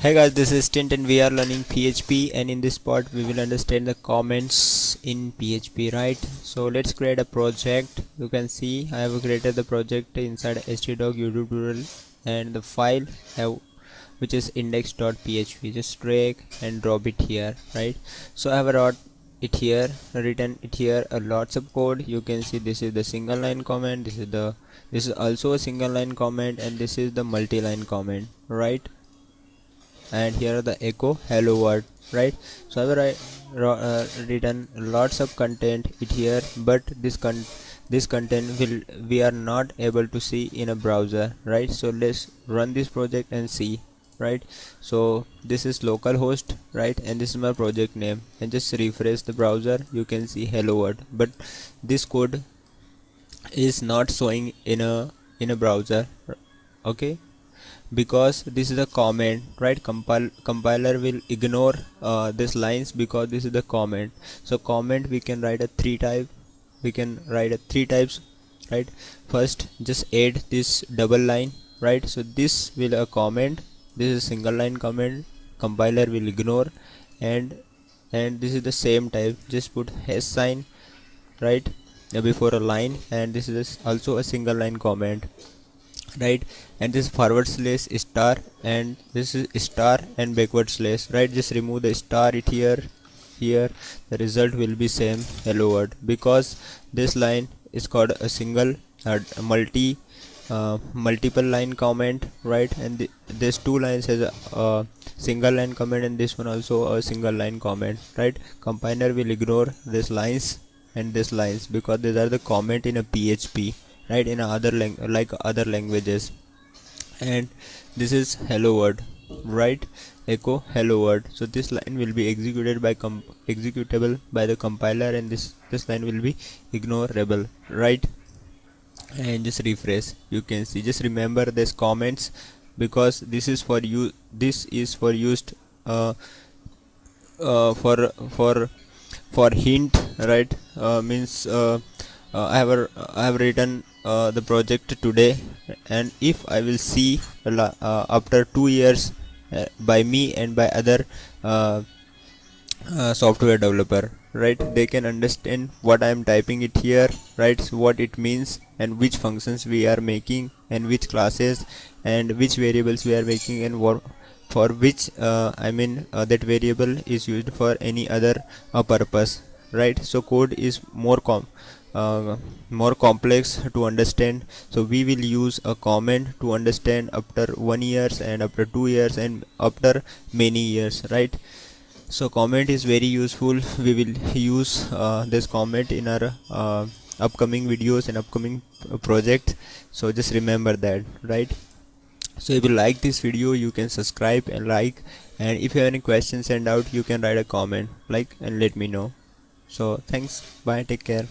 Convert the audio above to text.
Hey guys, this is Tint and we are learning PHP, and in this part we will understand the comments in PHP, right? So let's create a project. You can see I have created the project inside htdoc YouTube tutorial, and the file have which is index.php. Just drag and drop it here, right? So I have wrote it here, written it here, a lots of code. You can see this is the single line comment, this is also a single line comment, and this is the multi-line comment, right? And here are the echo hello world, right? So written lots of content it here, but this content we are not able to see in a browser, right? So let's run this project and see, right? So this is localhost, right? And this is my project name, and just refresh the browser. You can see hello world, but this code is not showing in a browser, okay? Because this is a comment, right? Compiler will ignore these lines because this is the comment. So comment we can write three types, right? First, just add this double line, right? So this will a comment, this is a single line comment, compiler will ignore, and this is the same type, just put hash sign, right, before a line, and this is also a single line comment, right? And this forward slash star, and this is star and backward slash, right? Just remove the star it here the result will be same hello world, because this line is called a single multiple line comment, right? And this two lines has a single line comment, and this one also a single line comment, right? Compiler will ignore these lines and these lines because these are the comment in a PHP, right? In other like other languages. And this is hello world, right? Echo hello world. So this line will be executed by executable by the compiler, and this line will be ignorable, right? And just refresh. You can see, just remember this comments, because this is for you, this is for used for hint, right? Means I have written the project today, and if I will see after 2 years by me and by other software developer, right? They can understand what I am typing it here, right? So what it means, and which functions we are making, and which classes and which variables we are making, and what for which that variable is used for any other purpose, right? So code is more complex to understand, so we will use a comment to understand after 1 years and after 2 years and after many years, right? So comment is very useful. We will use this comment in our upcoming videos and upcoming project, so just remember that, right? So if you like this video, you can subscribe and like, and if you have any questions, send out, you can write a comment like and let me know. So thanks, bye, take care.